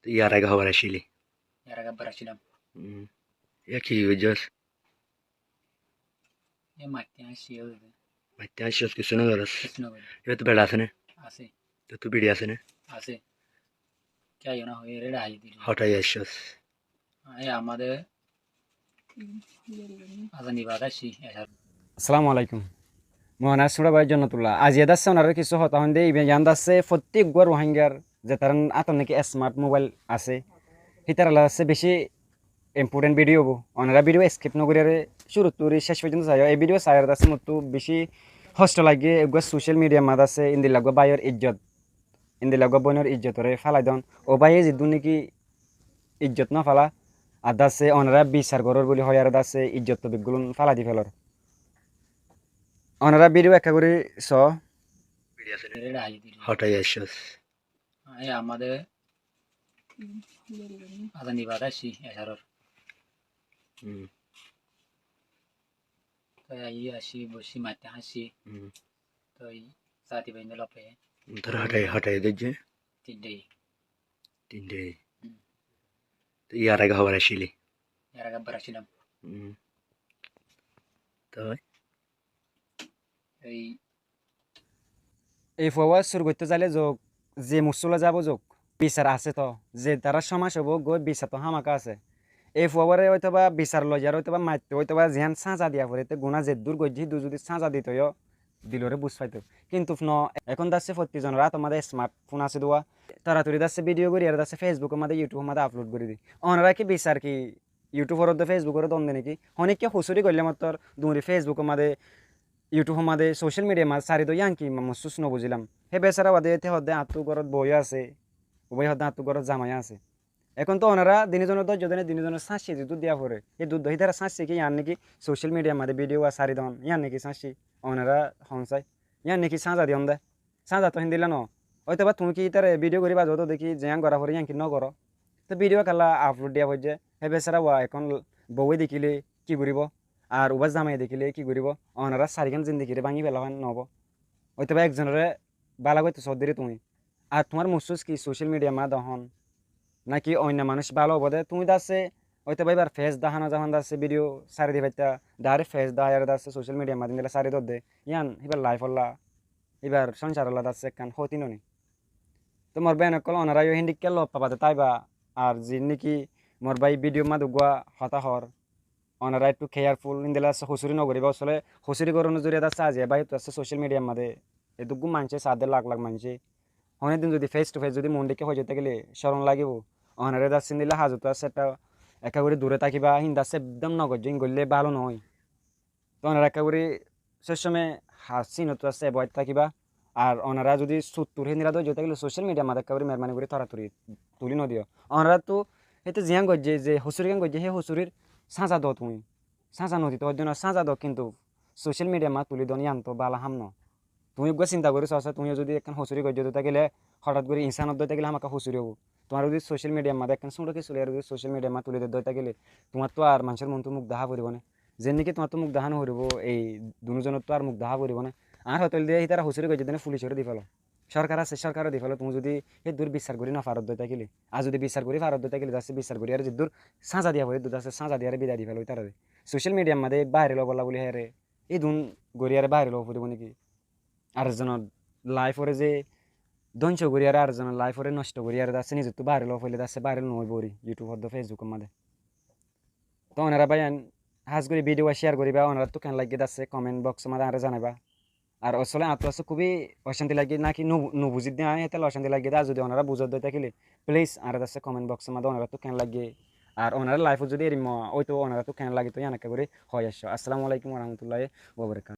ইয়ার আগে খবর আসিলি এর আগে একবার আসছিলাম। ইয়া কি বুঝছস এই মাঠে আসছি ওইদিকে মাইতে আসছস কিছু না করস কৃষ্ণগড়ে এবার তো বেড়া আছে না আছে তো তুই বিড়ি আছে না আছে চাই না হয়ে রেডা হাই দিল হঠাই আসছস এই আমাদের আজানি বাদ আসছি এসার আসসালামু আলাইকুম মহানার সুরা ভাই জন্নতুল্লাহ আজ এদাচ্ছে ওনার কিছু হতা হন দিয়ে ইয়ান দাচ্ছে প্রত্যেক গড় রোহিঙ্গার যে তার আতন নাকি স্মার্ট মোবাইল আছে হিতার আছে বেশি ইম্পর্টেন্ট ভিডিও হবো ওনারা ভিডিও স্কিপ নগরে শুরু তুরি শেষ পর্যন্ত চাই এই ভিডিও চাইর দাচ্ছে মতো বেশি হস্ত লাগে এগুলো সোশ্যাল মিডিয়ার মাঝ আছে ইন্দি লাগবে বাইয়ের ইজ্জত ইন্দি লাগবে বোনের ইজ্জতরে ফালাই দন ও বাইয়ে যিদু নাকি ইজ্জত না ফালা আর দাচ্ছে ওনারা বিচার গড়র বলে হয় আর দাচ্ছে ইজ্জত বিগুলো ফালাই দি ফেলর ওনারা ভিডিও একটা করে বিড়ি আছে না রেডা হাই দিল হঠাই আসছস এই আমাদের আজানি বাদ আসছি এসারর তো এই আসি বসি মাঠে হাসি তো এই সাথী ভাই লপে তোর হঠাই দেখছে তিনটে 3 তো ইয়ার আগে খবর আসিলি এর আগে একবার আসছিলাম। তো এই এই ফোয়া শুরু করতে চাইলে যোগ যে মুসলে যাব যোগ বিচার আছে তো যে তারা সমাজ হবো গৈ বিচার তো হামাকা আছে এই ফোয়ারে হয়তো বা বিচার লজার হয়তো বা মারতে হয়তো বা যেহান সাঁজা দিয়া পড়ে গুণা যে দূর গজ্জি দূর যদি সাঁজা দিত দিলরে বুঝ পাইতো কিন্তু এখন দাচ্ছে প্রত্যেকজনের তোমাদের স্মার্টফোন আছে দোয়া তাড়াতাড়ি দাচ্ছে ভিডিও করি আর দাচ্ছে ফেসবুকের মধ্যে ইউটিউবের মধ্যে আপলোড করে দিই ওনারা কি বিচার কি ইউটিউবের ফেসবুকের দ্বন্দ্ব নাকি অনেককে হুসুরি করলে মাত্র দূরে ফেসবুকের মধ্যে ইউটিউবের মধ্যে সোশ্যাল মিডিয়ার মাঝে সারি দই ইয়াঙ্কি মসুস নবুঝিলাম সেই বেচারা বাদে এতে হদে আত্মু ঘরত বই আছে উভয় হদে আত্মু ঘরত জামাই আছে এখন তো ওনারা দিনজনের ধৈর্য দেনে দিনজনের শাঁসি যে দুধ দিয়া পড়ে এই দুধ দহি তারা শাঁসি কি ইয়ার নাকি সোশ্যাল মিডিয়ার মধ্যে ভিডিও সারি দন ইয়ার নাকি শাঁসি ওনারা হংসাই ইয়ার নাকি সাঁজা দিয়ন দে সাঁজা তো হিন্দিলা ন হয়তো বা তুমি কি তার ভিডিও করিবা যত দেখি জিয়াং করা পরে ইয়াঙ্কি ন করো তো ভিডিও খেলা আপলোড দিয়া পড়ছে সেই বেচারা এখন বউয়ে দেখিলে কি করিব আর উবাস জামাই দেখিলে কি করিব ওনারা চারিখান জিন্দিগিরে ভাঙি পেলাম নহব হয়তো বা একজনের বালা করতে সদ্দিরে তুমি আর তোমার মুসুস কি সোশ্যাল মিডিয়া মা দহন নাকি অন্য মানুষ ভালো হবদে তুমি দাসে হয়তো বা এবার ফেস দাহানো যখন দাসে ভিডিও সারি দি পাইতা ডাইরেক্ট ফেস দাহার দাসে সোশ্যাল মিডিয়া মাধ্যমে দিলে সারি দে ইয়ান এবার লাইফ হল্লা এবার সংসার হল্লা দাসে কান হতি নি তো মোর বেন কল ওনারা হিন্দি কে লব পাবাতে তাইবা আর যে নাকি মোর ভাই ভিডিও মা দুগুয়া হতাহর ওনারা একটু কেয়ারফুল ইন্দিলা হুসুরি নগরিবা আসলে হুসুরি করানোর জরিয়া আছে আজ ভাই তো আছে সোশ্যাল মিডিয়ার মধ্যে এটুকু মানছে 7 লাখ লাখ মানছে অনেকদিন যদি ফেস টু ফেস যদি মন দেখে হয়ে যেতে গেলে স্মরণ লাগিব ওনারে দাচ্ছেন দিলে হাজত আছে একটা একেবারে দূরে থাকিবা হিন্দাছে একদম নগর জিন করলে ভালো নয় তো ওনারা একেবারে সবসময় হাসিনত আছে বয় থাকিবা আর ওনারা যদি সুত্তুর হিন্দিরা তো যেতে গেলে সোশ্যাল মিডিয়ার মধ্যে একেবারে মেহরবানি করে তরাতরি তুলি নদিও ওনারা তো এতে জিয়াং গজ্জে যে হুসুরি গান গজ্জে সেই হুসুরির সাঁজা দাও তুমি সাঁজা নদী তো জন্য সাঁজা দাও কিন্তু সোশ্যাল মিডিয়া মা তুলি দন ইয়ান তো বালা হাম ন তুমি একবার চিন্তা করিস আছে তুমি যদি এখন হুসুরি গজ্জে দিতে গেলে হঠাৎ করে ইনসানত দিতে গেলে আমাকে হুসুরি হবো তোমার যদি সোশ্যাল মিডিয়ার মাঝে এখন শুনলো কি চলে আর যদি সোশ্যাল মিডিয়ার মা তুলি দিতে গেলে তোমার তো আর মানুষের মন তো মুখ দেখা পড়ব না যে নাকি তোমার তো মুখ দেখানো হরিব এই দুজনের তো আর মুখ দেখা পড়ব না আর হতল দিয়ে তারা হুসুরি গজ্জে দিনে পুলিশের দি ফেলো সরকার আছে সরকারও দি ফেলো তুমি যদি এই দূর বিচার করি না ফারত দিতে গেলে আর যদি বিচার করি ফারত দিতে গেলে যাচ্ছে বিচার করি আর যে দূর সাঁজা দিয়া পড়ে দুধ আছে সাঁজা দিয়ে বিদায় দি ফেলো তারা সোশ্যাল মিডিয়ার মাঝে বাইরে বলা বলি হ্যাঁ রে এই দুন গড়িয়ারে বাইরে লব পড়ব নাকি আর একজনের লাইফরে যে ধ্বংস করি আর একজনের লাইফরে নষ্ট করি আর যাচ্ছে নিজে তো বাইরে লব হইলে যাচ্ছে বাইরে নয় বরি ইউটিউব ফেসবুকের মাঝে তো ওনারা ভাই হাজ করে ভিডিও শেয়ার করিবা ওনারা তো কেন লাগিয়ে যাচ্ছে কমেন্ট বক্সের মাঝে আরে জানাবা আর আসলে আত্ম আছে খুবই অশান্তি লাগে নাকি নুবুঝি দিয়ে আয় তাহলে অশান্তি লাগে আর যদি ওনারা বুঝার দিয়ে থাকিলে প্লিজ আর আছে কমেন্ট বক্সের মধ্যে ওনারা তো কেন লাগে আর ওনারা লাইফে যদি এরম ওই তো ওনারা তো কেন লাগে তো এনাকে করে হয় আসছো আসসালামু আলাইকুম রহমতুল্লাহ ওবরাকাতুহু